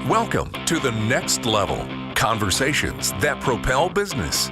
Welcome to The Next Level, conversations that propel business.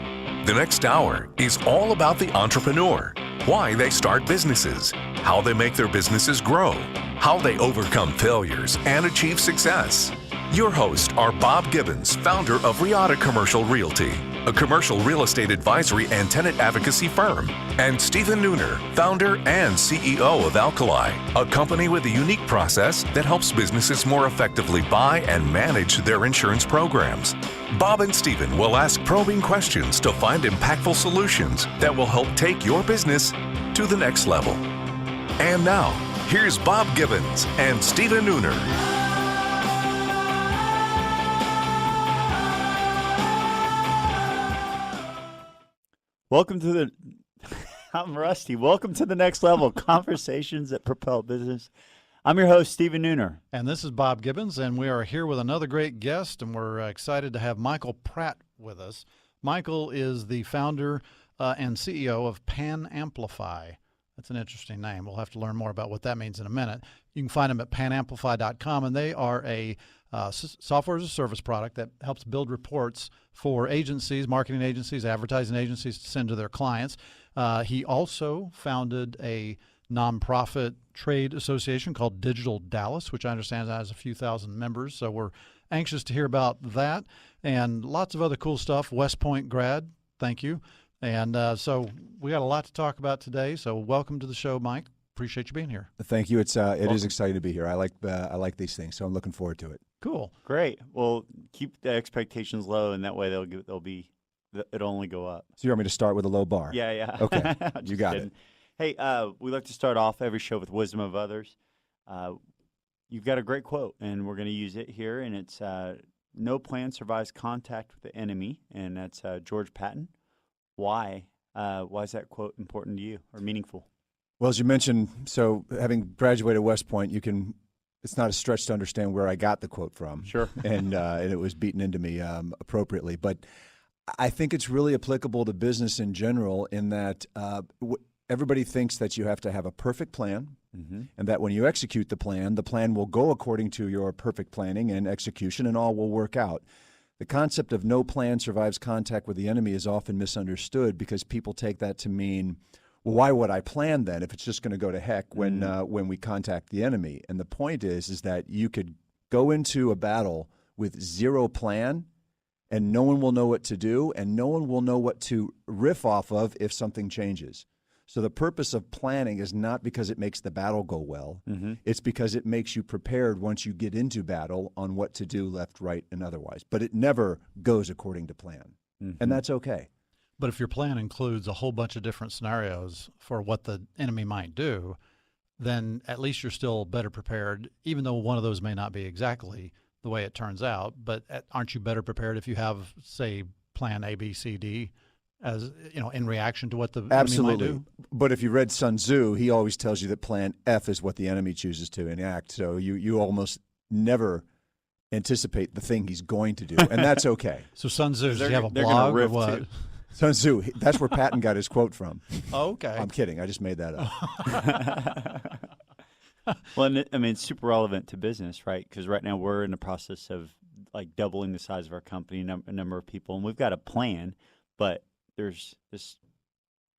The next hour is all about the entrepreneur, why they start businesses, how they make their businesses grow, how they overcome failures and achieve success. Your hosts are Bob Gibbons, founder of Riata Commercial Realty, a commercial real estate advisory and tenant advocacy firm, and Stephen Nooner, founder and CEO of Alkali, a company with a unique process that helps businesses more effectively buy and manage their insurance programs. Bob and Stephen will ask probing questions to find impactful solutions that will help take your business to the next level. And now, here's Bob Gibbons and Stephen Nooner. Welcome to the, I'm Rusty. Welcome to the Next Level, conversations that propel business. I'm your host, Stephen Nooner. And this is Bob Gibbons, and we are here with another great guest, and we're excited to have Michael Pratt with us. Michael is the founder and CEO of Panamplify. That's an interesting name. We'll have to learn more about what that means in a minute. You can find them at panamplify.com, and they are a software as a service product that helps build reports for agencies, marketing agencies, advertising agencies to send to their clients. He also founded a nonprofit trade association called Digital Dallas, which I understand has a few thousand members. So we're anxious to hear about that and lots of other cool stuff. West Point grad, thank you. And so we got a lot to talk about today. So welcome to the show, Mike. Appreciate you being here. Thank you. It is exciting to be here. I like these things, so I'm looking forward to it. Cool. Great. Well, keep the expectations it'll only go up. So you want me to start with a low bar? Yeah. Okay. You got kidding. it. Hey, we like to start off every show with wisdom of others. You've got a great quote, and we're going to use it here, and it's no plan survives contact with the enemy, and that's George Patton. Why is that quote important to you or meaningful? Well, as you mentioned, so having graduated West Point, it's not a stretch to understand where I got the quote from. Sure. And it was beaten into me appropriately. But I think it's really applicable to business in general in that everybody thinks that you have to have a perfect plan, and that when you execute the plan will go according to your perfect planning and execution, and all will work out. The concept of no plan survives contact with the enemy is often misunderstood because people take that to mean, well, why would I plan then if it's just going to go to heck when we contact the enemy? And the point is that you could go into a battle with zero plan, and no one will know what to do, and no one will know what to riff off of if something changes. So the purpose of planning is not because it makes the battle go well. It's because it makes you prepared once you get into battle on what to do left, right, and otherwise. But it never goes according to plan, and that's okay. But if your plan includes a whole bunch of different scenarios for what the enemy might do, then at least you're still better prepared, even though one of those may not be exactly the way it turns out. But aren't you better prepared if you have, say, plan A, B, C, D, as in reaction to what the enemy might do? But if you read Sun Tzu, he always tells you that plan F is what the enemy chooses to enact. So you almost never anticipate the thing he's going to do, and that's okay. So Sun Tzu, does he have a blog or what? Too. Sun Tzu, that's where Patton got his quote from. Oh, okay. I'm kidding. I just made that up. Well, I mean, it's super relevant to business, right? Because right now we're in the process of like doubling the size of our company, number of people, and we've got a plan, but there's this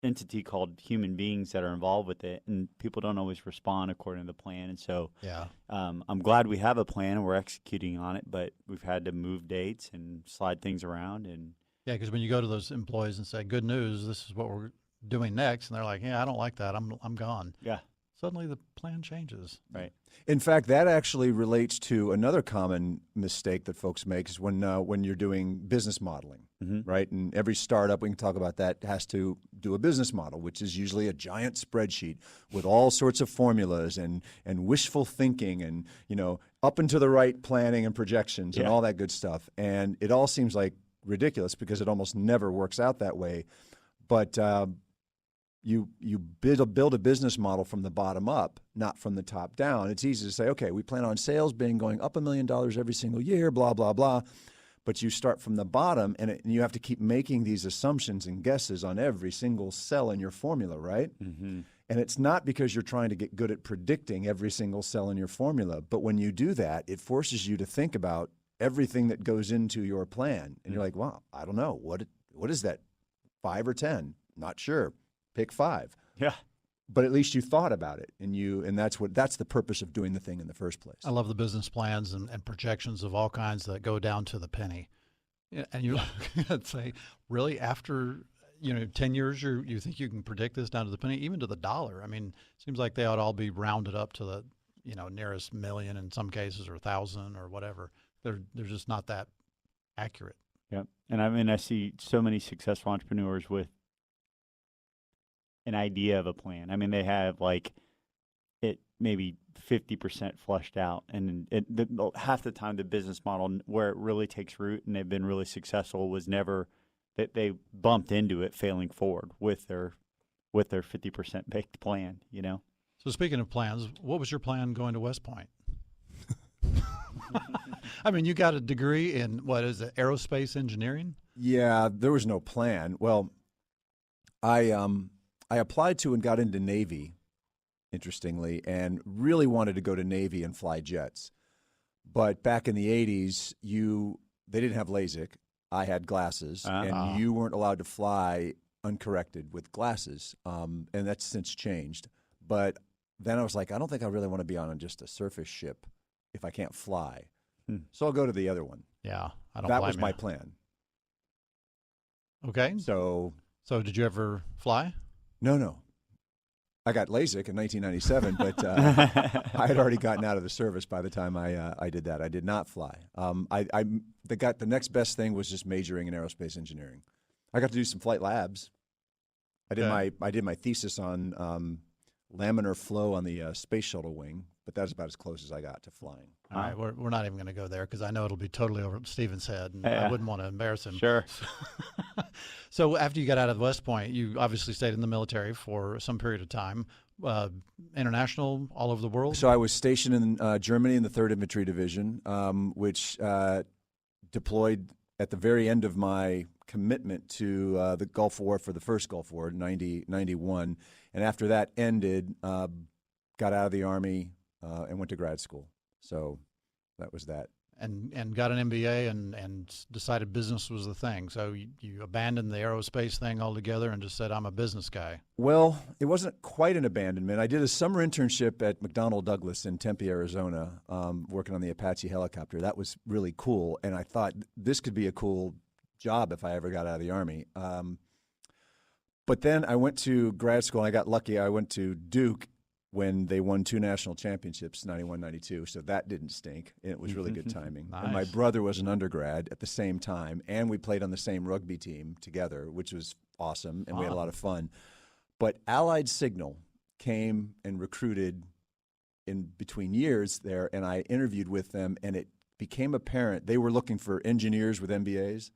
entity called human beings that are involved with it, and people don't always respond according to the plan. And so I'm glad we have a plan and we're executing on it, but we've had to move dates and slide things around. And yeah, because when you go to those employees and say, good news, this is what we're doing next, and they're like, yeah, I don't like that, I'm gone. Yeah. Suddenly the plan changes. Right. In fact, that actually relates to another common mistake that folks make is when you're doing business modeling, right? And every startup, we can talk about that, has to do a business model, which is usually a giant spreadsheet with all sorts of formulas and wishful thinking and, up and to the right planning and projections and all that good stuff. And it all seems like ridiculous because it almost never works out that way. But you build a business model from the bottom up, not from the top down. It's easy to say, okay, we plan on sales going up $1 million every single year, blah, blah, blah. But you start from the bottom, and you have to keep making these assumptions and guesses on every single cell in your formula, right? And it's not because you're trying to get good at predicting every single cell in your formula. But when you do that, it forces you to think about everything that goes into your plan. And you're like, wow, I don't know. What is that? 5 or 10? Not sure. Pick 5. Yeah. But at least you thought about it, and that's the purpose of doing the thing in the first place. I love the business plans and projections of all kinds that go down to the penny. Yeah, and you say, really, after 10 years, you think you can predict this down to the penny, even to the dollar? I mean, it seems like they ought to all be rounded up to the nearest million in some cases, or 1,000 or whatever. They're just not that accurate. Yeah, and I mean, I see so many successful entrepreneurs with an idea of a plan. I mean, they have like it maybe 50% flushed out, and half the time the business model where it really takes root and they've been really successful was never that they bumped into it failing forward with their 50% baked plan. So speaking of plans, what was your plan going to West Point? I mean, you got a degree in what is it, aerospace engineering? Yeah, there was no plan. Well, I applied to and got into Navy, interestingly, and really wanted to go to Navy and fly jets. But back in the 80s, they didn't have LASIK. I had glasses, and you weren't allowed to fly uncorrected with glasses, and that's since changed. But then I was like, I don't think I really want to be on just a surface ship if I can't fly. So I'll go to the other one. Yeah, I don't That blame was my you. plan. Okay. So did you ever fly? No. I got LASIK in 1997, but I had already gotten out of the service by the time I did that. I did not fly. The next best thing was just majoring in aerospace engineering. I got to do some flight labs. I did my thesis on laminar flow on the space shuttle wing, but that's about as close as I got to flying. All right, we're not even going to go there because I know it'll be totally over Stephen's head, and I wouldn't want to embarrass him. Sure. So after you got out of West Point, you obviously stayed in the military for some period of time, international, all over the world? So I was stationed in Germany in the 3rd Infantry Division, which deployed at the very end of my commitment to the Gulf War for the first Gulf War, 91. And after that ended, got out of the Army and went to grad school. So that was that. And got an MBA and decided business was the thing. So you abandoned the aerospace thing altogether and just said, I'm a business guy. Well, it wasn't quite an abandonment. I did a summer internship at McDonnell Douglas in Tempe, Arizona, working on the Apache helicopter. That was really cool. And I thought this could be a cool job if I ever got out of the Army. But then I went to grad school, and I got lucky. I went to Duke when they won 2 national championships, 91, 92. So that didn't stink. And it was really good timing. Nice. And my brother was an undergrad at the same time, and we played on the same rugby team together, which was awesome, and we had a lot of fun. But Allied Signal came and recruited in between years there, and I interviewed with them, and it became apparent they were looking for engineers with MBAs,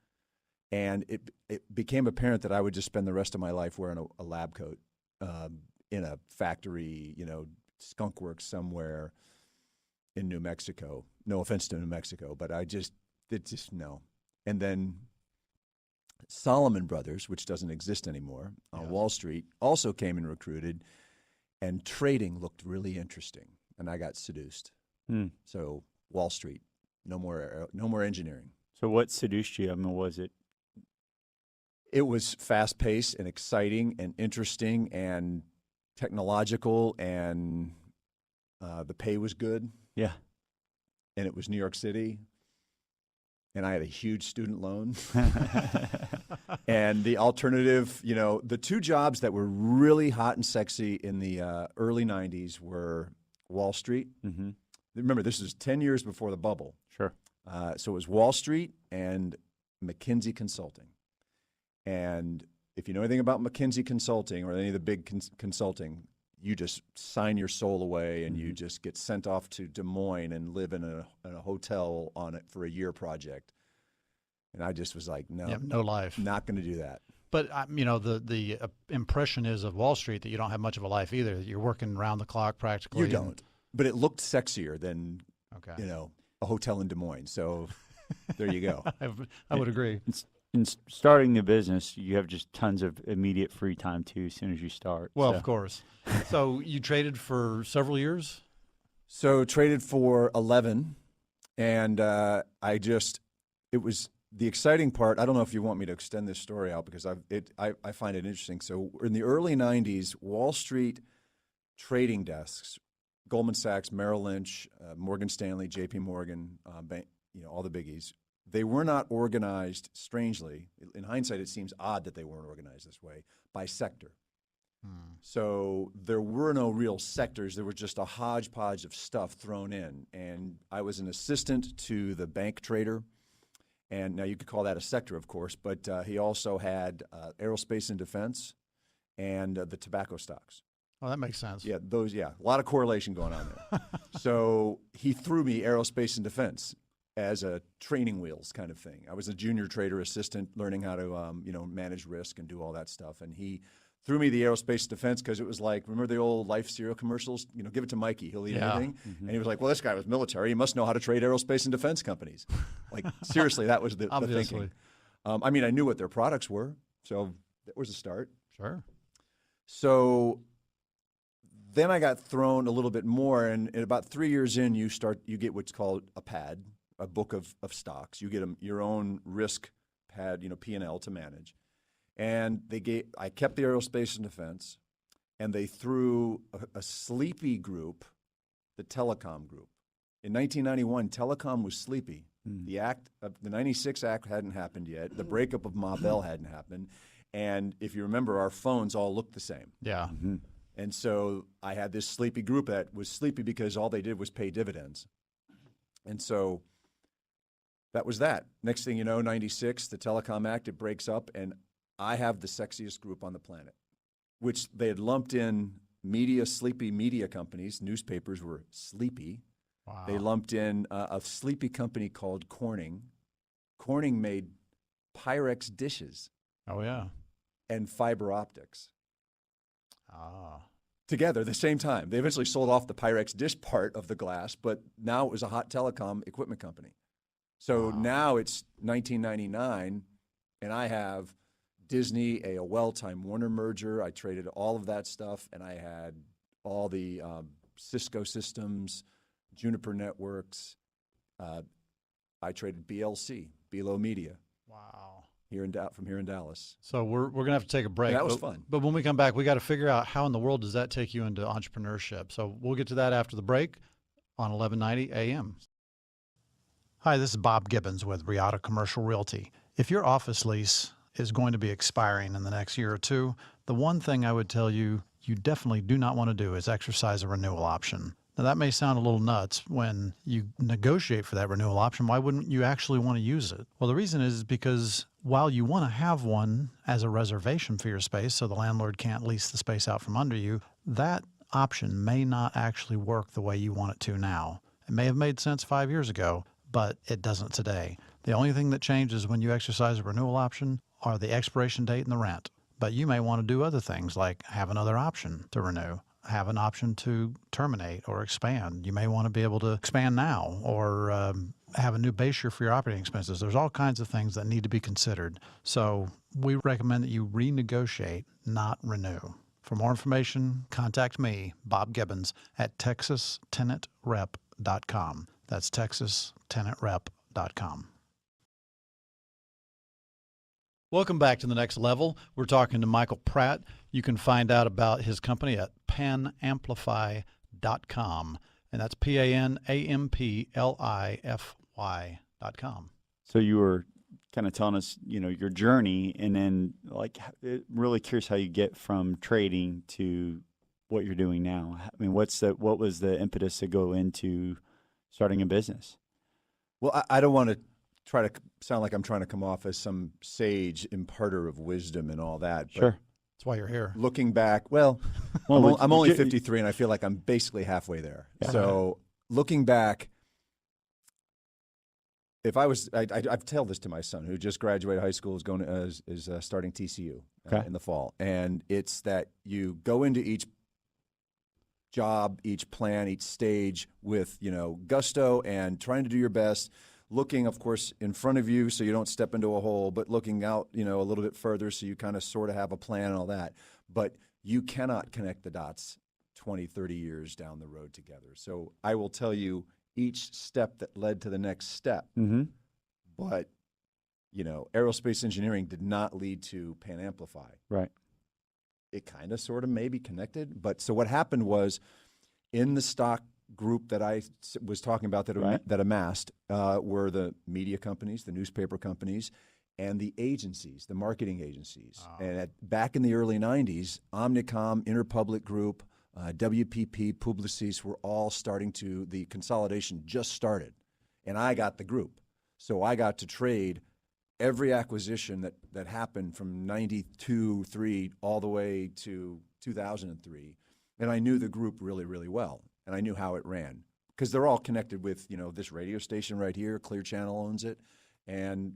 and it became apparent that I would just spend the rest of my life wearing a lab coat in a factory, skunk works somewhere in New Mexico. No offense to New Mexico, but no. And then Solomon Brothers, which doesn't exist anymore, on Wall Street, also came and recruited, and trading looked really interesting, and I got seduced. So Wall Street, no more engineering. So what seduced you? I mean, was it? It was fast-paced and exciting and interesting and technological, and the pay was good. Yeah. And it was New York City, and I had a huge student loan. And the alternative, the 2 jobs that were really hot and sexy in the early 90s were Wall Street. Mm-hmm. Remember, this was 10 years before the bubble. Sure. So it was Wall Street and McKinsey Consulting. And if you know anything about McKinsey Consulting or any of the big consulting, you just sign your soul away and you just get sent off to Des Moines and live in a hotel on it for a year project. And I just was like, no, no life. Not going to do that. But the impression is of Wall Street that you don't have much of a life either. You're working round the clock practically. You don't. But it looked sexier than okay. A hotel in Des Moines. So there you go. I would agree. In starting the business, you have just tons of immediate free time too as soon as you start. Well, of course. So you traded for several years? So traded for 11, And it was the exciting part. I don't know if you want me to extend this story out because I find it interesting. So in the early 90s, Wall Street trading desks, Goldman Sachs, Merrill Lynch, Morgan Stanley, J.P. Morgan, all the biggies, they were not organized, strangely. In hindsight, it seems odd that they weren't organized this way, by sector. So there were no real sectors. There was just a hodgepodge of stuff thrown in. And I was an assistant to the bank trader. And now you could call that a sector, of course, but he also had aerospace and defense and the tobacco stocks. Oh, that makes sense. Yeah, a lot of correlation going on there. So he threw me aerospace and defense as a training wheels kind of thing. I was a junior trader assistant learning how to manage risk and do all that stuff. And he threw me the aerospace defense because it was like, remember the old Life cereal commercials? Give it to Mikey, he'll eat anything. And he was like, well, this guy was military. He must know how to trade aerospace and defense companies. Like, seriously, that was the thinking. I knew what their products were, so that was a start. Sure. So then I got thrown a little bit more, and about 3 years in, you get what's called a PAD, a book of stocks. You get your own risk PAD, P&L to manage. And I kept the aerospace and defense, and they threw a sleepy group, the telecom group. In 1991, telecom was sleepy. The 96 Act hadn't happened yet. The breakup of Ma Bell hadn't happened. And if you remember, our phones all looked the same. Yeah. And so I had this sleepy group that was sleepy because all they did was pay dividends. And so that was that. Next thing you know, 96, the Telecom Act, it breaks up, and I have the sexiest group on the planet, which they had lumped in sleepy media companies. Newspapers were sleepy. Wow. They lumped in a sleepy company called Corning. Corning made Pyrex dishes. Oh, yeah. And fiber optics. Ah. Together at the same time. They eventually sold off the Pyrex dish part of the glass, but now it was a hot telecom equipment company. So now it's 1999, and I have Disney, AOL, Time Warner merger. I traded all of that stuff, and I had all the Cisco systems, Juniper Networks. I traded BLC, Belo Media. Wow. From here in Dallas. So we're going to have to take a break. And that was fun. But when we come back, we got to figure out how in the world does that take you into entrepreneurship. So we'll get to that after the break on 1190 AM. Hi, this is Bob Gibbons with Riata Commercial Realty. If your office lease is going to be expiring in the next year or two, the one thing I would tell you definitely do not want to do is exercise a renewal option. Now, that may sound a little nuts. When you negotiate for that renewal option, why wouldn't you actually want to use it? Well, the reason is because while you want to have one as a reservation for your space so the landlord can't lease the space out from under you, that option may not actually work the way you want it to now. It may have made sense 5 years ago, but it doesn't today. The only thing that changes when you exercise a renewal option are the expiration date and the rent. But you may want to do other things like have another option to renew, have an option to terminate or expand. You may want to be able to expand now or have a new base year for your operating expenses. There's all kinds of things that need to be considered. So we recommend that you renegotiate, not renew. For more information, contact me, Bob Gibbons, at texastenantrep.com. That's texastenantrep.com. Welcome back to The Next Level. We're talking to Michael Pratt. You can find out about his company at panamplify.com, and that's panamplify.com. So you were kind of telling us, your journey, and then really curious how you get from trading to what you're doing now. I mean, what was the impetus to go into starting a business? Well, I don't want to try to sound like I'm trying to come off as some sage imparter of wisdom and all that. But sure. That's why you're here. Looking back, I'm only 53, and I feel like I'm basically halfway there. Yeah. So looking back, if I was, I've told this to my son who just graduated high school, is starting TCU in the fall, and it's that you go into each job, each plan, each stage with gusto and trying to do your best. Looking, of course, in front of you so you don't step into a hole, but looking out, a little bit further so you kind of sort of have a plan and all that. But you cannot connect the dots 20, 30 years down the road together. So I will tell you, each step that led to the next step. Mm-hmm. But, aerospace engineering did not lead to Panamplify. Right. It kind of sort of maybe connected. But so what happened was in the stock group that I was talking about that amassed were the media companies, the newspaper companies, and the agencies, the marketing agencies. Oh. And back in the early 90s, Omnicom, Interpublic Group, WPP, Publicis were all the consolidation just started. And I got the group. So I got to trade every acquisition that happened from 92, 3 all the way to 2003. And I knew the group really, really well. And I knew how it ran because they're all connected with, this radio station right here, Clear Channel owns it. And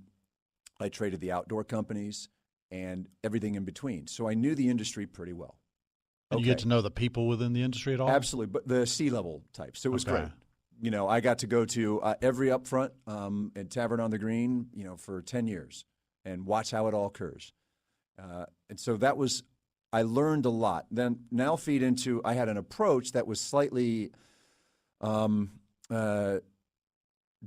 I traded the outdoor companies and everything in between. So I knew the industry pretty well. And you get to know the people within the industry at all? Absolutely, but the C-level types. So it was Okay. great. I got to go to every upfront at Tavern on the Green, for 10 years and watch how it all occurs. And so I learned a lot. Then now feed into, I had an approach that was slightly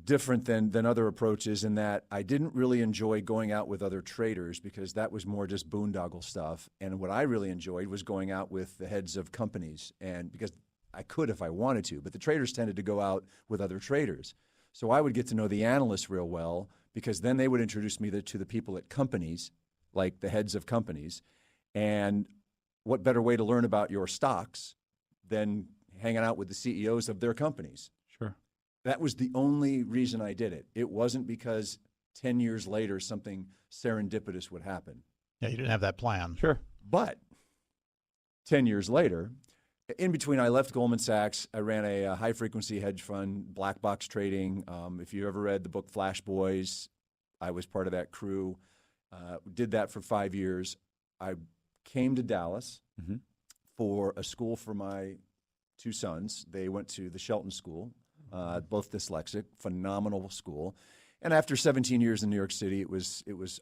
different than other approaches in that I didn't really enjoy going out with other traders because that was more just boondoggle stuff. And what I really enjoyed was going out with the heads of companies, and because I could if I wanted to, but the traders tended to go out with other traders. So I would get to know the analysts real well because then they would introduce me to the people at companies, like the heads of companies. And what better way to learn about your stocks than hanging out with the CEOs of their companies? Sure. That was the only reason I did it. It wasn't because 10 years later something serendipitous would happen. Yeah, you didn't have that plan. Sure. But 10 years later, in between, I left Goldman Sachs. I ran a high-frequency hedge fund, black box trading. If you ever read the book Flash Boys, I was part of that crew. Did that for 5 years. I came to Dallas for a school for my 2 sons. They went to the Shelton School. Both dyslexic, phenomenal school. And after 17 years in New York City,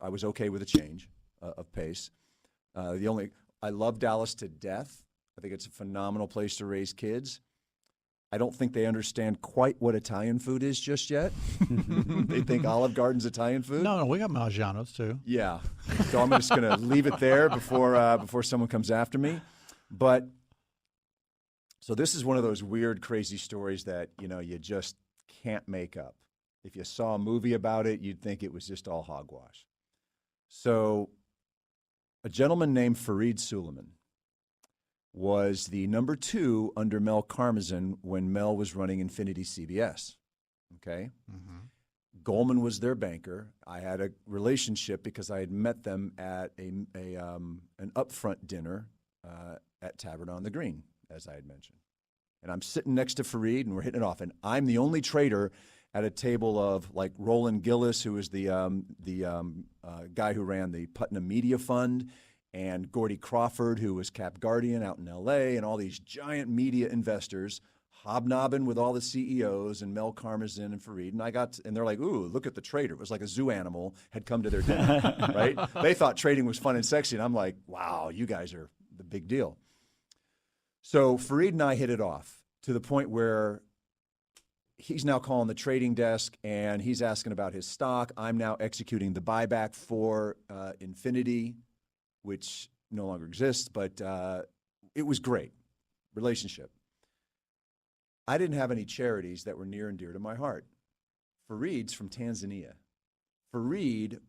I was okay with a change of pace. I love Dallas to death. I think it's a phenomenal place to raise kids. I don't think they understand quite what Italian food is just yet. They think Olive Garden's Italian food. No, we got Maggiano's too. Yeah. So I'm just going to leave it there before someone comes after me. But so this is one of those weird, crazy stories that, you just can't make up. If you saw a movie about it, you'd think it was just all hogwash. So a gentleman named Fareed Suleiman was the number 2 under Mel Karmazin when Mel was running Infinity CBS. Okay? Mm-hmm. Goldman was their banker. I had a relationship because I had met them at an upfront dinner at Tavern on the Green, as I had mentioned. And I'm sitting next to Fareed, and we're hitting it off. And I'm the only trader at a table of like Roland Gillis, who is the guy who ran the Putnam Media Fund, and Gordy Crawford, who was Cap Guardian out in L.A., and all these giant media investors hobnobbing with all the CEOs and Mel Karmazin and Fareed. And they're like, ooh, look at the trader. It was like a zoo animal had come to their dinner, right? They thought trading was fun and sexy. And I'm like, wow, you guys are the big deal. So Fareed and I hit it off to the point where he's now calling the trading desk and he's asking about his stock. I'm now executing the buyback for Infinity, which no longer exists, but it was great relationship. I didn't have any charities that were near and dear to my heart. Fareed's from Tanzania. Fareed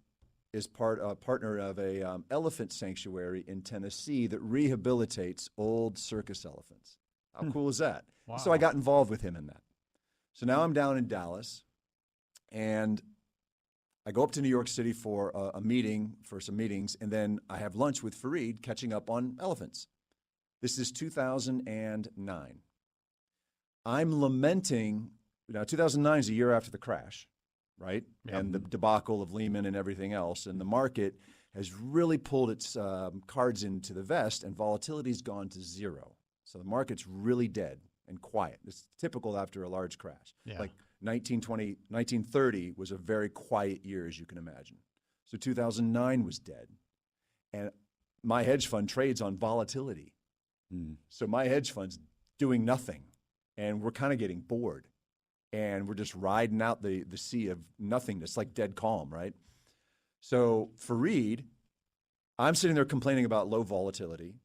is partner of a elephant sanctuary in Tennessee that rehabilitates old circus elephants. How cool is that? Wow. So I got involved with him in that. So now I'm down in Dallas, and I go up to New York City for some meetings, and then I have lunch with Fareed catching up on elephants. This is 2009. I'm lamenting, 2009 is a year after the crash, right? Yep. And the debacle of Lehman and everything else, and the market has really pulled its cards into the vest, and volatility's gone to zero. So the market's really dead and quiet. It's typical after a large crash. Yeah. Like 1930 was a very quiet year, as you can imagine. So 2009 was dead. And my hedge fund trades on volatility. So my hedge fund's doing nothing. And we're kind of getting bored. and we're just riding out the sea of nothingness, like dead calm, right? So Fareed, I'm sitting there complaining about low volatility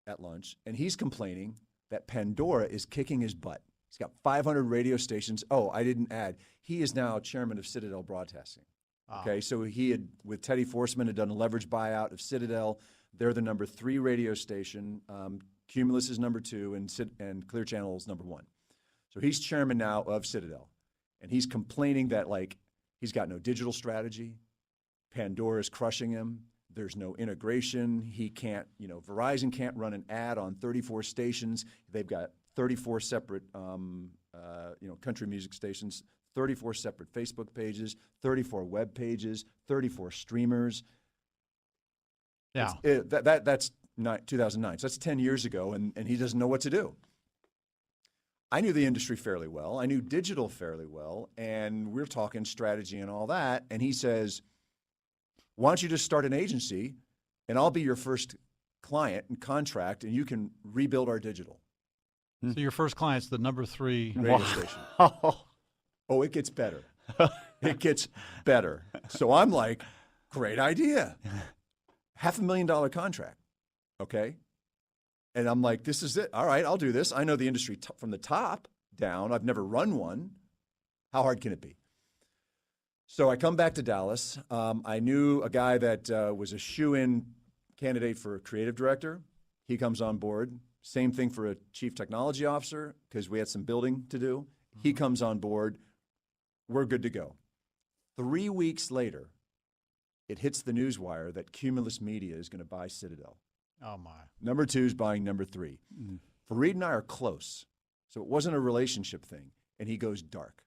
at lunch, and he's complaining that Pandora is kicking his butt. He's got 500 radio stations. Oh, I didn't add. He is now chairman of Citadel Broadcasting. Okay, so he had, with Teddy Forsman, had done a leverage buyout of Citadel. They're the number 3 radio station. Cumulus is number 2, and Clear Channel is number 1. So he's chairman now of Citadel, and he's complaining that like he's got no digital strategy. Pandora is crushing him. There's no integration. He can't, Verizon can't run an ad on 34 stations. They've got 34 separate, country music stations, 34 separate Facebook pages, 34 web pages, 34 streamers. Yeah. That's 2009. So that's 10 years ago, and he doesn't know what to do. I knew the industry fairly well. I knew digital fairly well, and we're talking strategy and all that. And he says, why don't you just start an agency, and I'll be your first client and contract, and you can rebuild our digital. So your first client's the number 3 radio station. Oh, it gets better. It gets better. So I'm like, great idea. $500,000 contract, okay? And I'm like, this is it. All right, I'll do this. I know the industry from the top down. I've never run one. How hard can it be? So I come back to Dallas. I knew a guy that was a shoo-in candidate for a creative director. He comes on board. Same thing for a chief technology officer, because we had some building to do. He comes on board. We're good to go. 3 weeks later, it hits the newswire that Cumulus Media is going to buy Citadel. Oh, my. Number 2 is buying number 3. Fareed and I are close, so it wasn't a relationship thing. And he goes dark.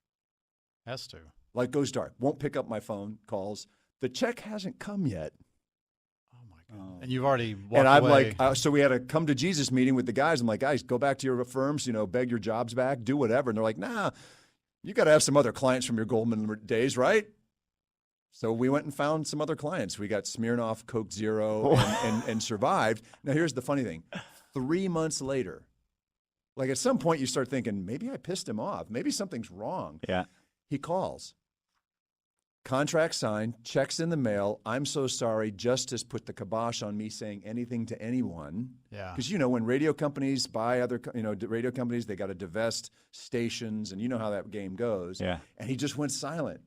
Has to. Like goes dark. Won't pick up my phone calls. The check hasn't come yet. Oh, my God. And you've already walked and I'm away. like, so we had a come to Jesus meeting with the guys. I'm like, guys, go back to your firms, beg your jobs back, do whatever. And they're like, nah, you got to have some other clients from your Goldman days, right? So we went and found some other clients. We got Smirnoff, Coke Zero, and survived. Now, here's the funny thing. 3 months later, like at some point you start thinking, maybe I pissed him off. Maybe something's wrong. Yeah. He calls. Contract signed, checks in the mail. I'm so sorry. Justice put the kibosh on me saying anything to anyone. Yeah. Because, when radio companies buy other, radio companies, they got to divest stations, and you know how that game goes. Yeah. And he just went silent.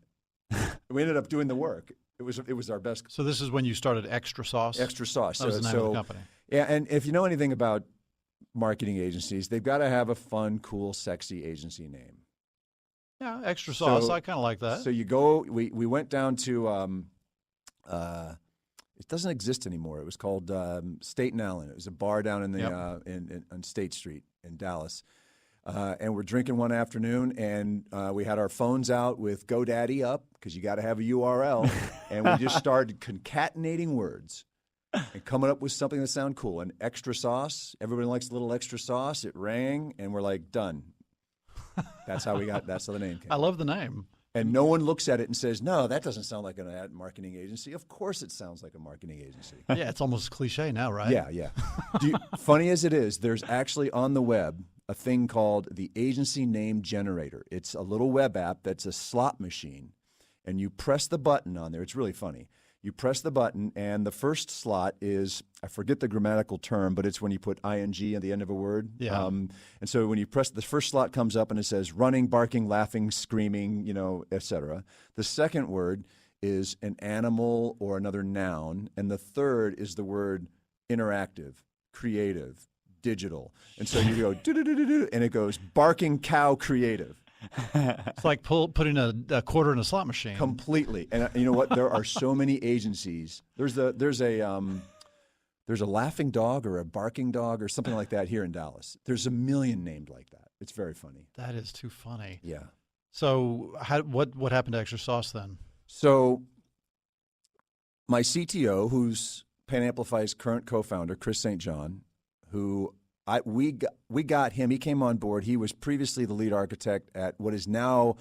We ended up doing the work. It was our best. So this is when you started Extra Sauce? Extra Sauce. That was the name of the company. Yeah, and if you know anything about marketing agencies, they've got to have a fun, cool, sexy agency name. Yeah, Extra Sauce. So- I kind of like that. So you go. We went down to. It doesn't exist anymore. It was called State and Allen. It was a bar down in the on State Street in Dallas, and we're drinking one afternoon, and we had our phones out with GoDaddy up because you got to have a URL, and we just started concatenating words and coming up with something that sounded cool. And Extra Sauce. Everybody likes a little extra sauce. It rang, and we're like, done. That's how the name came. I love the name. And no one looks at it and says, no, that doesn't sound like an ad marketing agency. Of course it sounds like a marketing agency. Yeah, it's almost cliche now, right? Yeah. Funny as it is, there's actually on the web a thing called the agency name generator. It's a little web app that's a slot machine, and you press the button on there. It's really funny. You press the button, and the first slot is, I forget the grammatical term, but it's when you put ing at the end of a word. Yeah. And so when you press, the first slot comes up, and it says running, barking, laughing, screaming, etc. The second word is an animal or another noun, and the third is the word interactive, creative, digital. And so you go, do-do-do-do-do, and it goes barking cow creative. It's like putting a quarter in a slot machine. Completely. And you know what? There are so many agencies. There's a laughing dog or a barking dog or something like that here in Dallas. There's a million named like that. It's very funny. That is too funny. Yeah. So what happened to Extra Sauce then? So my CTO, who's Panamplify's current co-founder, Chris St. John, who we got him. He came on board. He was previously the lead architect at what is now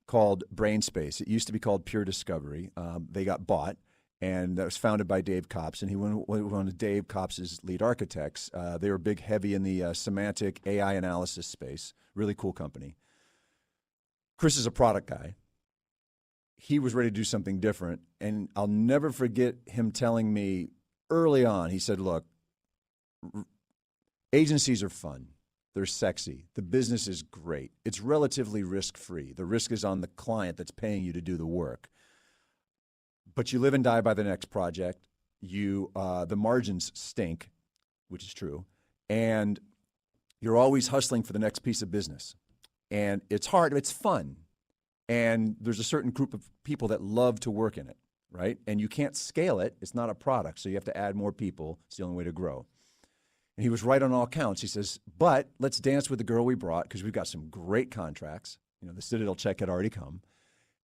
called BrainSpace. It used to be called Pure Discovery. They got bought, and that was founded by Dave Copps, and he was one of Dave Copps' lead architects. They were heavy in the semantic AI analysis space. Really cool company. Chris is a product guy. He was ready to do something different. And I'll never forget him telling me early on, he said, look, agencies are fun. They're sexy. The business is great. It's relatively risk-free. The risk is on the client that's paying you to do the work. But you live and die by the next project. The margins stink, which is true. And you're always hustling for the next piece of business. And it's hard. It's fun. And there's a certain group of people that love to work in it, right? And you can't scale it. It's not a product, so you have to add more people. It's the only way to grow. And he was right on all counts. He says, but let's dance with the girl we brought because we've got some great contracts. You know, the Citadel check had already come.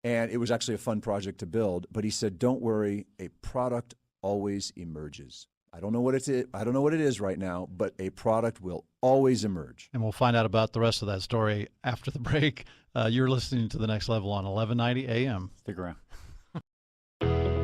And it was actually a fun project to build. But he said, don't worry, a product always emerges. I don't know what it is right now, but a product will always emerge. And we'll find out about the rest of that story after the break. You're listening to The Next Level on 1190 AM. Stick around.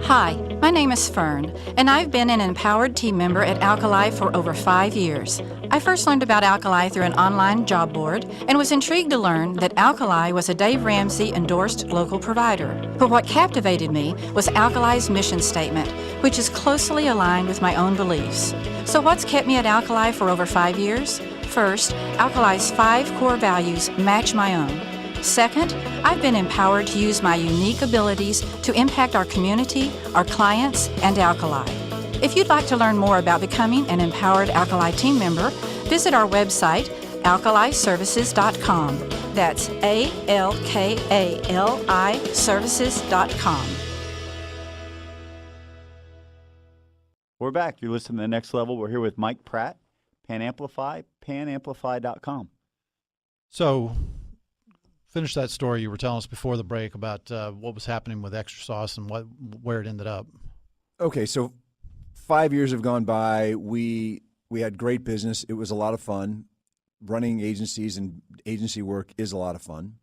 Hi, my name is Fern, and I've been an empowered team member at Alkali for over 5 years. I first learned about Alkali through an online job board and was intrigued to learn that Alkali was a Dave Ramsey endorsed local provider. But what captivated me was Alkali's mission statement, which is closely aligned with my own beliefs. So what's kept me at Alkali for over 5 years? First, Alkali's 5 core values match my own. Second, I've been empowered to use my unique abilities to impact our community, our clients, and Alkali. If you'd like to learn more about becoming an empowered Alkali team member, visit our website, alkaliservices.com. That's ALKALI services.com. We're back. You're listening to The Next Level. We're here with Mike Pratt, Panamplify, panamplify.com. So, finish that story you were telling us before the break about what was happening with Extra Sauce and where it ended up. Okay, so 5 years have gone by. We had great business. It was a lot of fun. Running agencies and agency work is a lot of fun.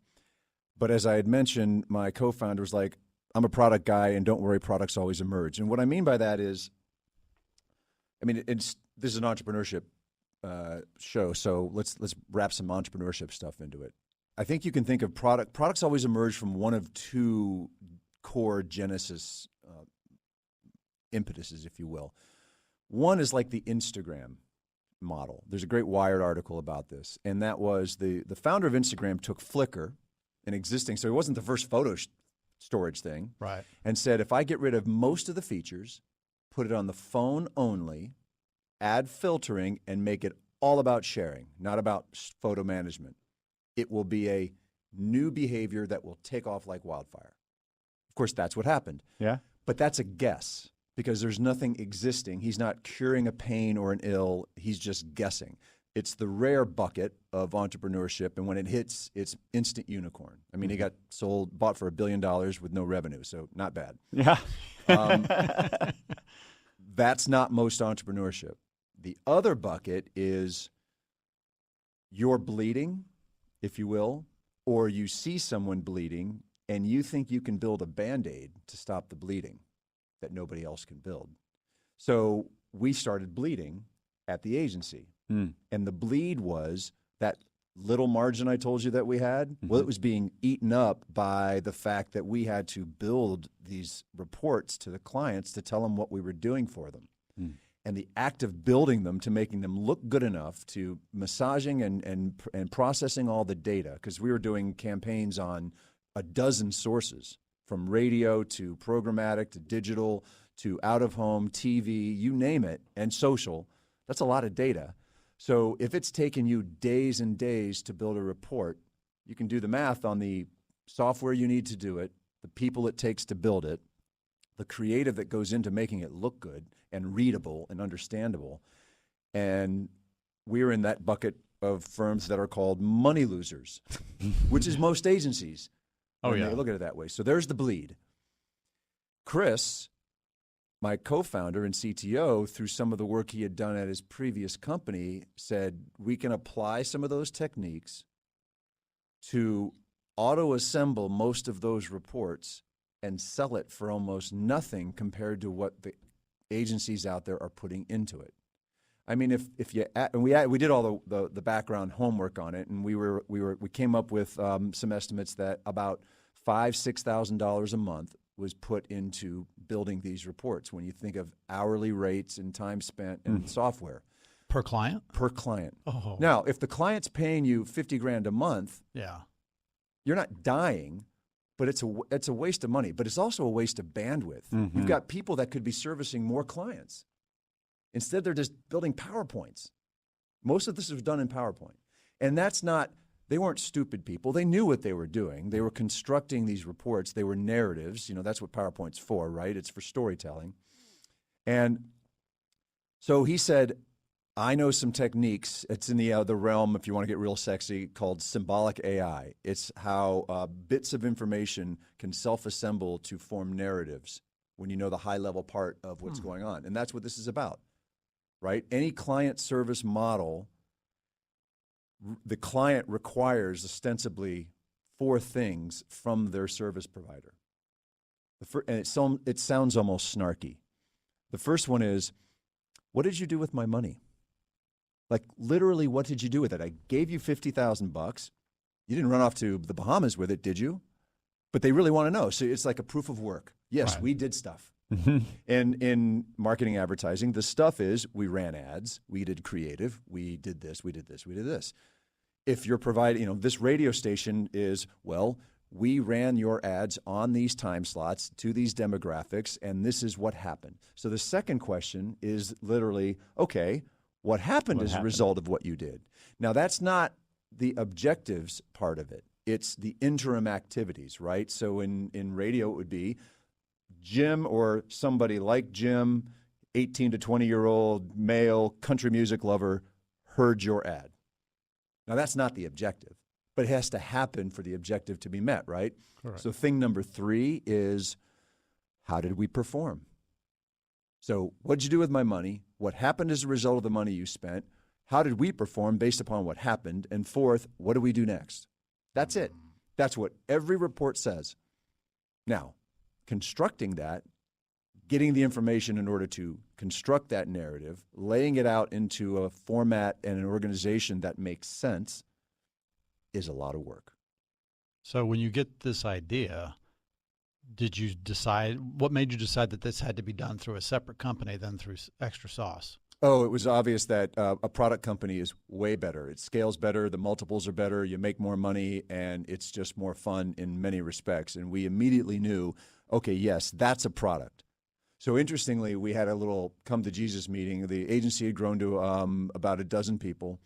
But as I had mentioned, my co-founder was like, I'm a product guy, and don't worry, products always emerge. And what I mean by that is, this is an entrepreneurship show, so let's wrap some entrepreneurship stuff into it. I think you can think of products always emerge from one of two core genesis impetuses, if you will. One is like the Instagram model. There's a great Wired article about this, and that was the founder of Instagram took Flickr, an existing, so it wasn't the first photo storage thing, right? And said, if I get rid of most of the features, put it on the phone only, add filtering, and make it all about sharing, not about photo management, it will be a new behavior that will take off like wildfire. Of course, that's what happened. Yeah. But that's a guess because there's nothing existing. He's not curing a pain or an ill. He's just guessing. It's the rare bucket of entrepreneurship, and when it hits, it's instant unicorn. I mean, he got bought for $1 billion with no revenue, so not bad. Yeah. That's not most entrepreneurship. The other bucket is you're bleeding, if you will, or you see someone bleeding and you think you can build a Band-Aid to stop the bleeding that nobody else can build. So we started bleeding at the agency. And the bleed was that little margin I told you that we had. Well, it was being eaten up by the fact that we had to build these reports to the clients to tell them what we were doing for them. And the act of building them to making them look good enough to massaging and processing all the data, because we were doing campaigns on a dozen sources, from radio to programmatic to digital to out-of-home, TV, you name it, and social. That's a lot of data. So if it's taken you days and days to build a report, you can do the math on the software you need to do it, the people it takes to build it, the creative that goes into making it look good and readable and understandable. And we're in that bucket of firms that are called money losers, which is most agencies. Oh, yeah. They look at it that way. So there's the bleed. Chris, my co-founder and CTO, through some of the work he had done at his previous company, said we can apply some of those techniques to auto-assemble most of those reports and sell it for almost nothing compared to what the agencies out there are putting into it. I mean, if you and we did all the background homework on it, and we came up with some estimates that about $5,000-6,000 a month was put into building these reports. When you think of hourly rates and time spent and software Per client? per client. Oh. Now, if the client's paying you $50,000 a month, Yeah. you're not dying, but it's a waste of money. But it's also a waste of bandwidth. You've got people that could be servicing more clients. Instead, they're just building PowerPoints. Most of this was done in PowerPoint. And they weren't stupid people. They knew what they were doing. They were constructing these reports. They were narratives. That's what PowerPoint's for, right? It's for storytelling. And so he said, I know some techniques. It's in the realm, if you want to get real sexy, called symbolic AI. It's how bits of information can self-assemble to form narratives when you know the high-level part of what's going on. And that's what this is about. Right? Any client service model, the client requires ostensibly 4 things from their service provider. And it sounds almost snarky. The first one is, what did you do with my money? Like, literally, what did you do with it? I gave you $50,000. You didn't run off to the Bahamas with it, did you? But they really want to know. So it's like a proof of work. Yes, Right. we did stuff. And in marketing advertising, the stuff is we ran ads, we did creative, we did this, we did this, we did this. If you're providing, this radio station is, well, we ran your ads on these time slots to these demographics, and this is what happened. So the second question is literally, okay, what happened as a result of what you did? Now, that's not the objectives part of it. It's the interim activities, right? So in radio, it would be Jim or somebody like Jim, 18 to 20-year-old male country music lover, heard your ad. Now, that's not the objective, but it has to happen for the objective to be met, right? Correct. So thing number 3 is, how did we perform? So what did you do with my money? What happened as a result of the money you spent? How did we perform based upon what happened? And 4th, what do we do next? That's it. That's what every report says. Now, constructing that, getting the information in order to construct that narrative, laying it out into a format and an organization that makes sense is a lot of work. So when you get this idea, what made you decide that this had to be done through a separate company than through Extra Sauce? Oh, it was obvious that a product company is way better. It scales better, the multiples are better, you make more money, and it's just more fun in many respects. And we immediately knew, okay, yes, that's a product. So interestingly, we had a little come to Jesus meeting. The agency had grown to about a dozen people.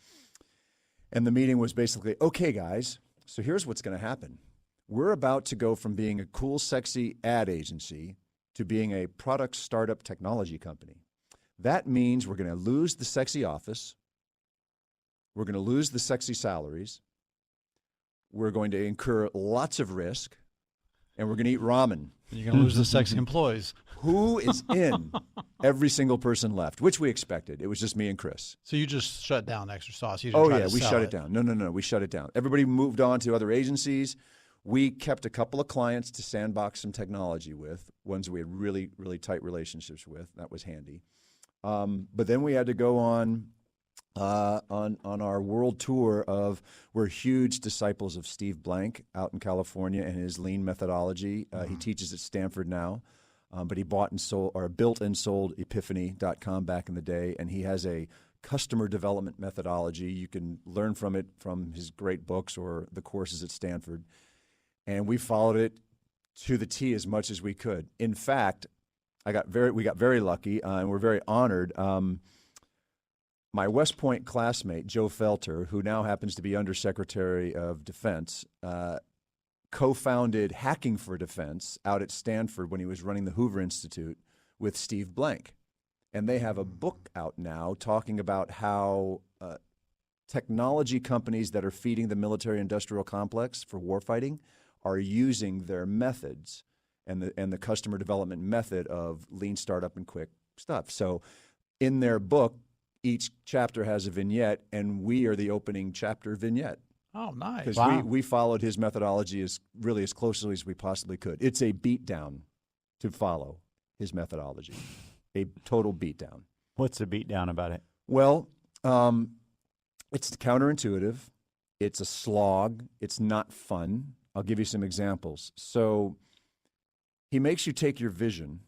And the meeting was basically, okay, guys, so here's what's going to happen. We're about to go from being a cool, sexy ad agency to being a product startup technology company. That means we're going to lose the sexy office. We're going to lose the sexy salaries. We're going to incur lots of risk. And we're going to eat ramen. And you're going to lose the sexy employees. Who is in? Every single person left, which we expected. It was just me and Chris. So you just shut down Extra Sauce. You didn't try to we sell shut it down. No, we shut it down. Everybody moved on to other agencies. We kept a couple of clients to sandbox some technology with, ones we had really, really tight relationships with. That was handy. But then we had to go on our world tour of, we're huge disciples of Steve Blank out in California and his lean methodology. He teaches at Stanford now, but he built and sold Epiphany.com back in the day, and he has a customer development methodology. You can learn from it from his great books or the courses at Stanford. And we followed it to the T as much as we could. In fact, we got very lucky, and we're very honored. My West Point classmate, Joe Felter, who now happens to be Undersecretary of Defense, co-founded Hacking for Defense out at Stanford when he was running the Hoover Institute with Steve Blank. And they have a book out now talking about how technology companies that are feeding the military-industrial complex for warfighting are using their methods and the customer development method of lean startup and quick stuff. So in their book, each chapter has a vignette, and we are the opening chapter vignette. Oh, nice. Because we followed his methodology as closely as we possibly could. It's a beatdown to follow his methodology, a total beatdown. What's the beatdown about it? Well, it's counterintuitive. It's a slog. It's not fun. I'll give you some examples. So he makes you take your vision,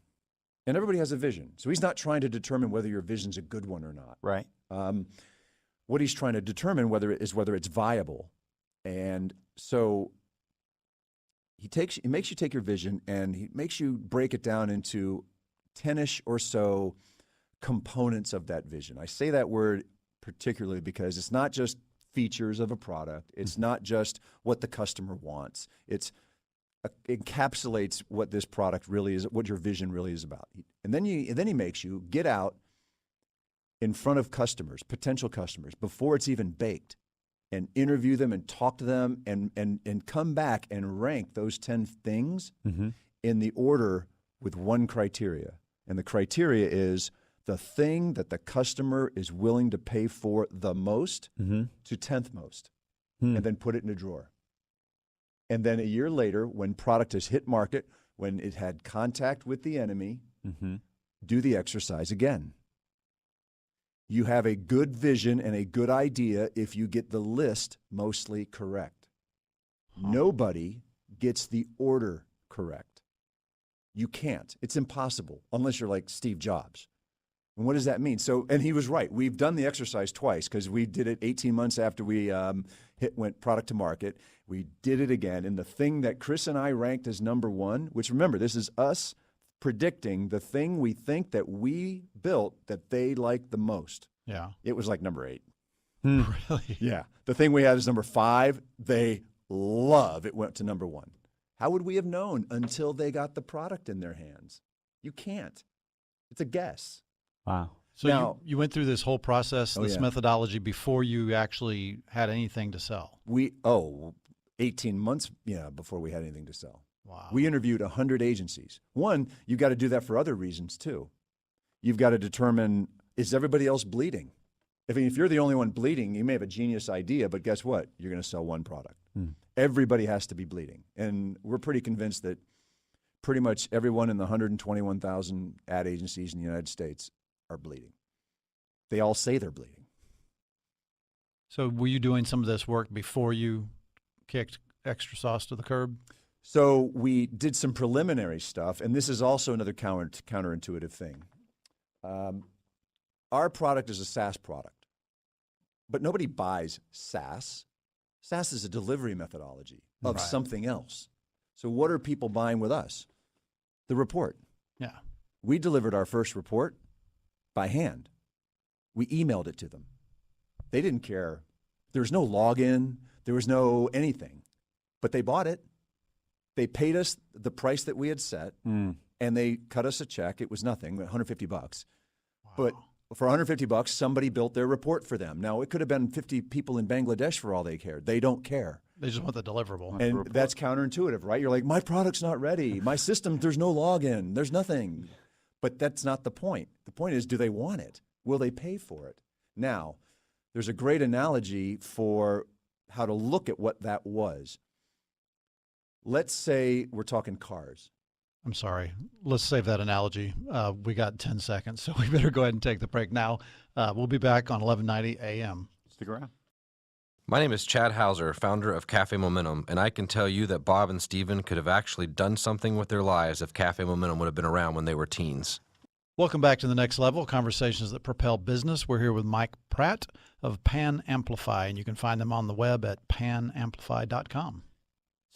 and everybody has a vision. So he's not trying to determine whether your vision's a good one or not. Right. What he's trying to determine whether it's viable. And so he makes you take your vision, and he makes you break it down into 10-ish or so components of that vision. I say that word particularly because it's not just features of a product. It's not just what the customer wants. It encapsulates what this product really is, what your vision really is about. And then he makes you get out in front of customers, potential customers, before it's even baked, and interview them and talk to them and come back and rank those 10 things in the order with one criteria. And the criteria is the thing that the customer is willing to pay for the most to 10th most, and then put it in a drawer. And then a year later, when product has hit market, when it had contact with the enemy, do the exercise again. You have a good vision and a good idea if you get the list mostly correct. Nobody gets the order correct. You can't. It's impossible unless you're like Steve Jobs. And what does that mean? So, and he was right. We've done the exercise twice because we did it 18 months after we went product to market. We did it again. And the thing that Chris and I ranked as number one, which remember, this is us predicting the thing we think that we built that they liked the most. Yeah. It was like number 8. Really? Yeah. The thing we had is number 5. They love. It went to number 1. How would we have known until they got the product in their hands? You can't. It's a guess. Wow. So now, you went through this whole process, this methodology, before you actually had anything to sell? 18 months before we had anything to sell. Wow. We interviewed 100 agencies. One, you've got to do that for other reasons too. You've got to determine, is everybody else bleeding? If you're the only one bleeding, you may have a genius idea, but guess what? You're going to sell one product. Everybody has to be bleeding. And we're pretty convinced that pretty much everyone in the 121,000 ad agencies in the United States are bleeding. They all say they're bleeding. So were you doing some of this work before you kicked Extra Sauce to the curb? So we did some preliminary stuff, and this is also another counterintuitive thing. Our product is a SaaS product, but nobody buys SaaS. SaaS is a delivery methodology of something else. So what are people buying with us? The report. Yeah. We delivered our first report by hand. We emailed it to them. They didn't care. There was no login. There was no anything. But they bought it. They paid us the price that we had set, and they cut us a check. It was nothing, $150. Wow. But for $150, somebody built their report for them. Now, it could have been 50 people in Bangladesh for all they cared. They don't care. They just want the deliverable. And that's counterintuitive, right? You're like, my product's not ready. My system, there's no login. There's nothing. But that's not the point. The point is, do they want it? Will they pay for it? Now, there's a great analogy for how to look at what that was. Let's say we're talking cars. I'm sorry. Let's save that analogy. We got 10 seconds, so we better go ahead and take the break now. We'll be back on 1190 AM. Stick around. My name is Chad Hauser, founder of Cafe Momentum, and I can tell you that Bob and Steven could have actually done something with their lives if Cafe Momentum would have been around when they were teens. Welcome back to The Next Level, conversations that propel business. We're here with Mike Pratt of Panamplify, and you can find them on the web at panamplify.com.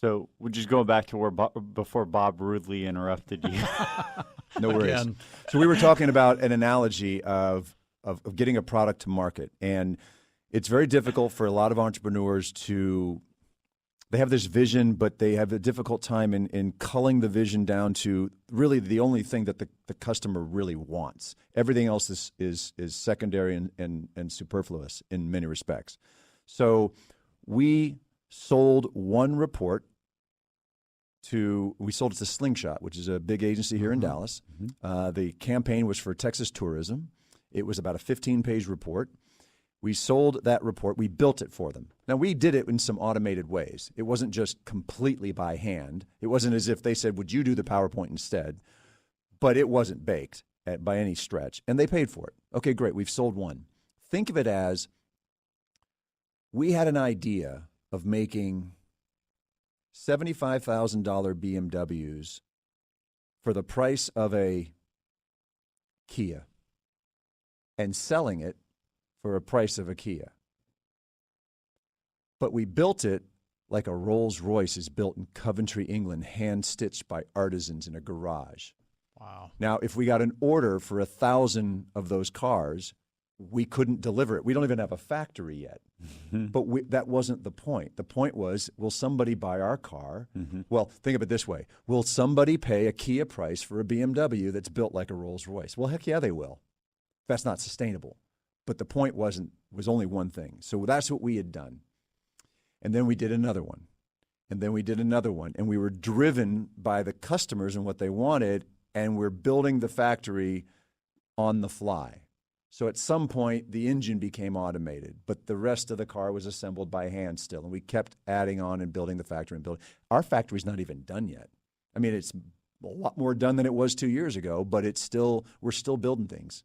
So we're just going back to where before Bob rudely interrupted you. No worries. Again. So we were talking about an analogy of getting a product to market. And it's very difficult for a lot of entrepreneurs they have this vision, but they have a difficult time in culling the vision down to really the only thing that the customer really wants. Everything else is secondary and superfluous in many respects. So we sold one report we sold it to Slingshot, which is a big agency here in Dallas. The campaign was for Texas tourism. It was about a 15-page report. We sold that report. We built it for them. Now, we did it in some automated ways. It wasn't just completely by hand. It wasn't as if they said, would you do the PowerPoint instead? But it wasn't baked by any stretch, and they paid for it. Okay, great. We've sold one. think of it as we had an idea of making $75,000 BMWs for the price of a Kia and selling it for a price of a Kia. But we built it like a Rolls-Royce is built in Coventry, England, hand-stitched by artisans in a garage. Wow. Now, if we got an order for 1,000 of those cars, we couldn't deliver it. We don't even have a factory yet. But that wasn't the point. The point was, will somebody buy our car? Well, think of it this way. Will somebody pay a Kia price for a BMW that's built like a Rolls-Royce? Well, heck yeah, they will. That's not sustainable. But the point was only one thing. So that's what we had done. And then we did another one. And then we did another one. And we were driven by the customers and what they wanted, and we're building the factory on the fly. So at some point, the engine became automated, but the rest of the car was assembled by hand still. And we kept adding on and building the factory and building. Our factory's not even done yet. I mean, it's a lot more done than it was 2 years ago, but we're still building things.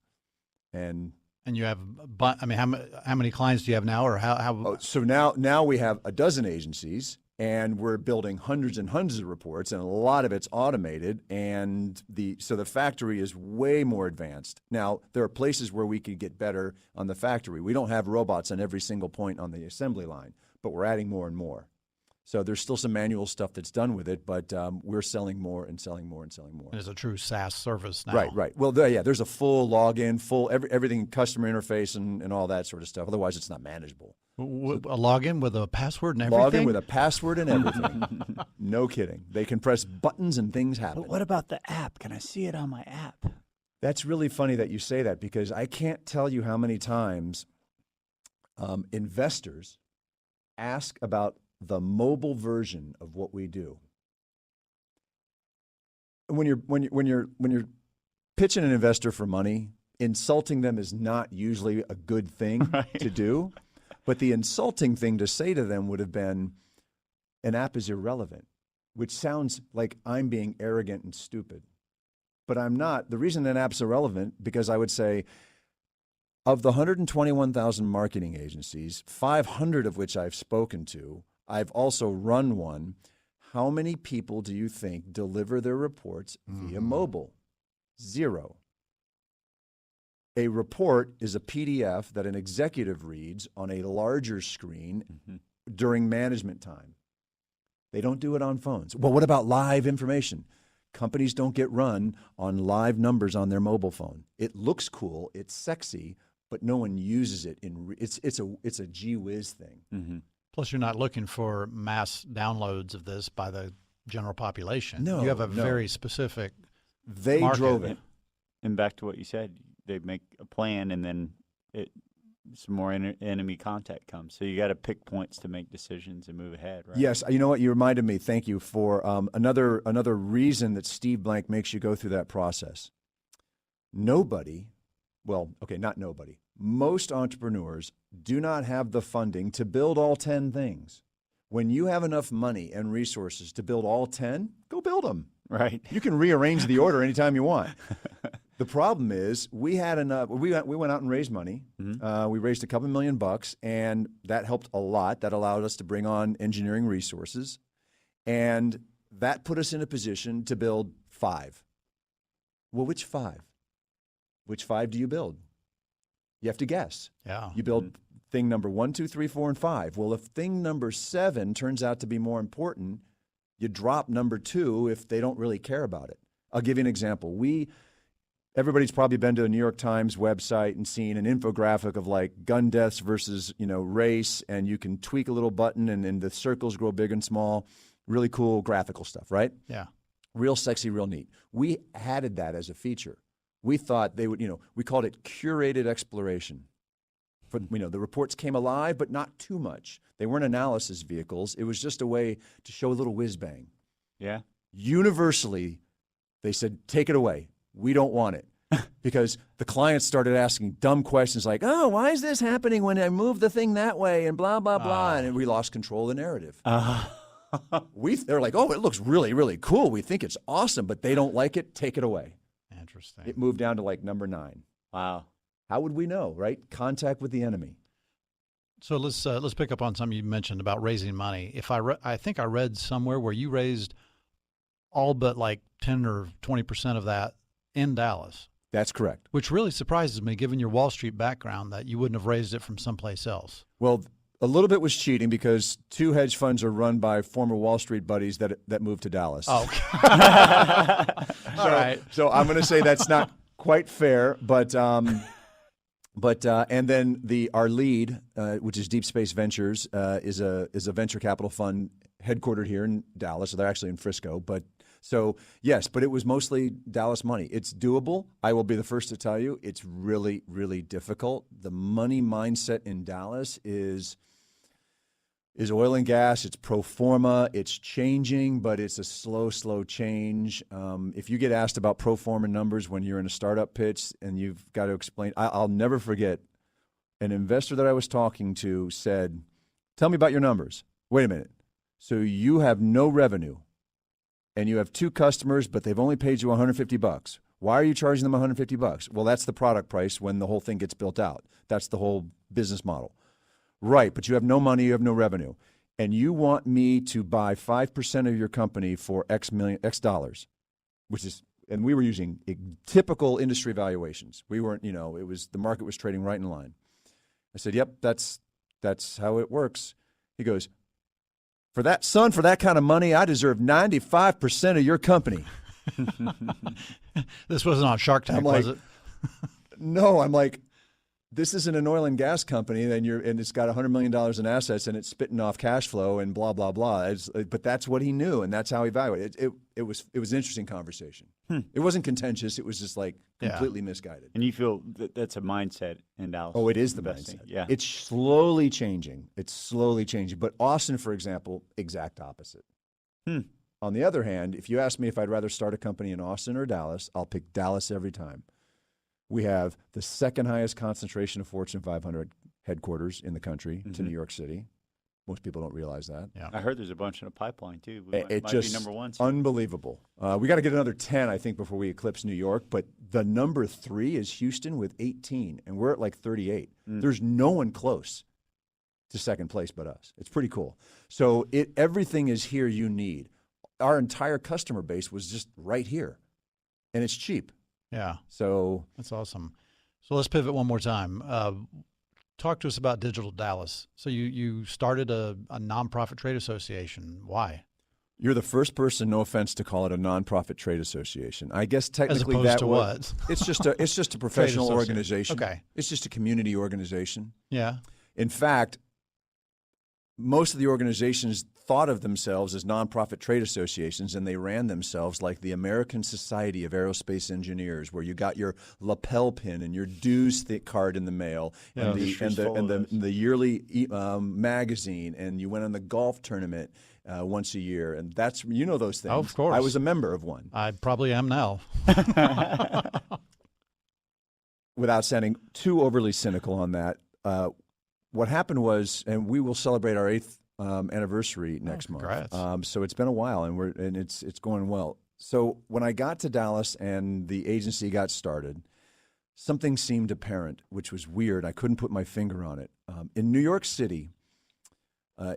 And you have, I mean, how many clients do you have now, or how? So now we have a dozen agencies, and we're building hundreds and hundreds of reports, and a lot of it's automated. And so the factory is way more advanced. Now, there are places where we could get better on the factory. We don't have robots on every single point on the assembly line, but we're adding more and more. So there's still some manual stuff that's done with it, but we're selling more and selling more and selling more. It's a true SaaS service now. Right. Well, there's a full login, everything, customer interface and all that sort of stuff. Otherwise, it's not manageable. A login with a password and everything? Login with a password and everything. No kidding. They can press buttons and things happen. But what about the app? Can I see it on my app? That's really funny that you say that, because I can't tell you how many times investors ask about the mobile version of what we do. When you're pitching an investor for money, insulting them is not usually a good thing to do. But the insulting thing to say to them would have been, an app is irrelevant, which sounds like I'm being arrogant and stupid. But I'm not. The reason an app's irrelevant, because I would say, of the 121,000 marketing agencies, 500 of which I've spoken to, I've also run one. How many people do you think deliver their reports via mobile? 0. A report is a PDF that an executive reads on a larger screen during management time. They don't do it on phones. Well, what about live information? Companies don't get run on live numbers on their mobile phone. It looks cool, it's sexy, but no one uses it. It's a gee whiz thing. Plus, you're not looking for mass downloads of this by the general population. No, you have a very specific. They market. drove it. And back to what you said, they make a plan, and then some more enemy contact comes. So you got to pick points to make decisions and move ahead, right? Yes, you know what? You reminded me. Thank you for another reason that Steve Blank makes you go through that process. Nobody, well, okay, not nobody. Most entrepreneurs do not have the funding to build all 10 things. When you have enough money and resources to build all 10, go build them. Right. You can rearrange the order anytime you want. The problem is we had enough. We went out and raised money. We raised a couple $1 million, and that helped a lot. That allowed us to bring on engineering resources, and that put us in a position to build 5. Well, which 5? Which 5 do you build? You have to guess. Yeah. You build thing number 1, 2, 3, 4, and 5. Well, if thing number 7 turns out to be more important, you drop number 2 if they don't really care about it. I'll give you an example. Everybody's probably been to a New York Times website and seen an infographic of like gun deaths versus, race, and you can tweak a little button and the circles grow big and small. Really cool graphical stuff, right? Yeah. Real sexy, real neat. We added that as a feature. We thought they would, we called it curated exploration. But, the reports came alive, but not too much. They weren't analysis vehicles. It was just a way to show a little whiz bang. Yeah. Universally, they said, take it away. We don't want it. Because the clients started asking dumb questions like, oh, why is this happening when I move the thing that way and blah, blah, blah. And we lost control of the narrative. They're like, oh, it looks really, really cool. We think it's awesome, but they don't like it. Take it away. Interesting. It moved down to like number 9. Wow. How would we know, right? Contact with the enemy. So let's pick up on something you mentioned about raising money. If I think I read somewhere where you raised all but like 10 or 20% of that in Dallas. That's correct. Which really surprises me, given your Wall Street background, that you wouldn't have raised it from someplace else. Well, a little bit was cheating because 2 hedge funds are run by former Wall Street buddies that moved to Dallas. Oh, all right. So I'm going to say that's not quite fair, but and then our lead, which is Deep Space Ventures, is a venture capital fund headquartered here in Dallas. So they're actually in Frisco, but. So, yes, but it was mostly Dallas money. It's doable. I will be the first to tell you it's really, really difficult. The money mindset in Dallas is oil and gas. It's pro forma. It's changing, but it's a slow, slow change. If you get asked about pro forma numbers when you're in a startup pitch and you've got to explain, I'll never forget an investor that I was talking to said, "Tell me about your numbers." Wait a minute. So you have no revenue. And you have 2 customers, but they've only paid you $150. Why are you charging them $150? Well, that's the product price when the whole thing gets built out. That's the whole business model. Right, but you have no money, you have no revenue. And you want me to buy 5% of your company for X dollars, which is, and we were using typical industry valuations. We weren't, the market was trading right in line. I said, "Yep, that's how it works." He goes, For that kind of money, I deserve 95% of your company. This wasn't on Shark Tank, was it? No, I'm like, this isn't an oil and gas company, and it's got $100 million in assets, and it's spitting off cash flow and blah blah blah. But that's what he knew, and that's how he evaluated it. It was an interesting conversation. It wasn't contentious. It was just like completely misguided. And you feel that's a mindset in Dallas? Oh, it is the investing. mindset. Yeah, it's slowly changing. But Austin, for example, exact opposite. On the other hand, if you ask me if I'd rather start a company in Austin or Dallas, I'll pick Dallas every time. We have the second highest concentration of Fortune 500 headquarters in the country to New York City. Most people don't realize that. Yeah. I heard there's a bunch in the pipeline, too. It might just be number one. Unbelievable. We got to get another 10, I think, before we eclipse New York. But the number 3 is Houston with 18, and we're at like 38. There's no one close to second place but us. It's pretty cool. So everything is here you need. Our entire customer base was just right here, and it's cheap. Yeah. So that's awesome. So let's pivot one more time. Talk to us about Digital Dallas. So you started a nonprofit trade association. Why? You're the first person, no offense, to call it a nonprofit trade association. I guess technically As opposed to what? It's just a professional organization. Okay. It's just a community organization. Yeah. In fact, most of the organizations thought of themselves as nonprofit trade associations, and they ran themselves like the American Society of Aerospace Engineers, where you got your lapel pin and your dues card in the mail, and the yearly magazine, and you went on the golf tournament once a year, and that's those things. Oh, of course, I was a member of one. I probably am now. Without sounding too overly cynical on that, what happened was, and we will celebrate our 8th anniversary next month. So it's been a while, and it's going well. So when I got to Dallas and the agency got started, something seemed apparent, which was weird. I couldn't put my finger on it. In New York City,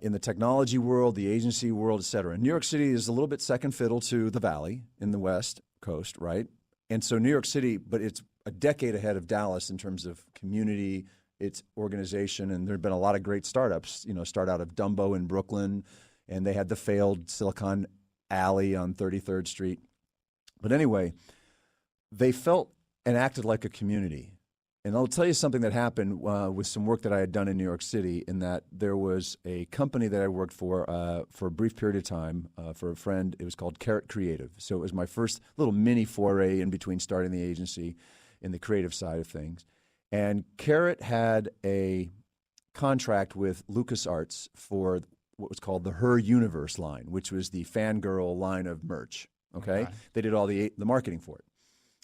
in the technology world, the agency world, et cetera, New York City is a little bit second fiddle to the Valley in the West Coast, right? And so New York City, but it's a decade ahead of Dallas in terms of community, its organization, and there have been a lot of great startups, start out of Dumbo in Brooklyn, and they had the failed Silicon Alley on 33rd Street. But anyway, they felt and acted like a community. And I'll tell you something that happened with some work that I had done in New York City, in that there was a company that I worked for a brief period of time for a friend. It was called Carrot Creative. So it was my first little mini foray in between starting the agency in the creative side of things. And Carrot had a contract with LucasArts for what was called the Her Universe line, which was the fangirl line of merch. Okay? They did all the marketing for it.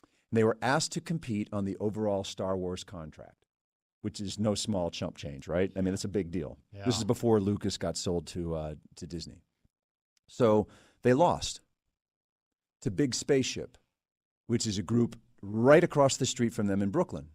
And they were asked to compete on the overall Star Wars contract, which is no small chump change, right? I mean, that's a big deal. Yeah. This is before Lucas got sold to Disney. So they lost to Big Spaceship, which is a group right across the street from them in Brooklyn.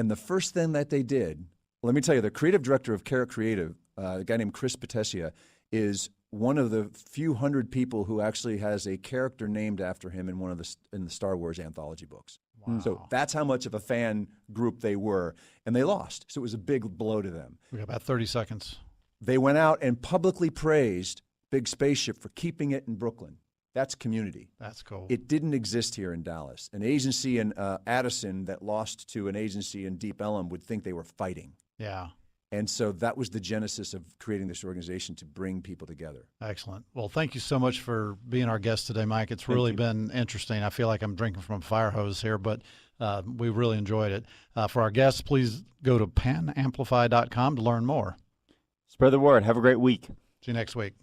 And the first thing that they did, let me tell you, the creative director of Carrot Creative, a guy named Chris Patesia, is one of the few hundred people who actually has a character named after him in the Star Wars anthology books. Wow. So that's how much of a fan group they were, and they lost. So it was a big blow to them. We got about 30 seconds. They went out and publicly praised Big Spaceship for keeping it in Brooklyn. That's community. That's cool. It didn't exist here in Dallas. An agency in Addison that lost to an agency in Deep Ellum would think they were fighting. Yeah. And so that was the genesis of creating this organization to bring people together. Excellent. Well, thank you so much for being our guest today, Mike. It's really been interesting. I feel like I'm drinking from a fire hose here, but we really enjoyed it. For our guests, please go to panamplify.com to learn more. Spread the word. Have a great week. See you next week.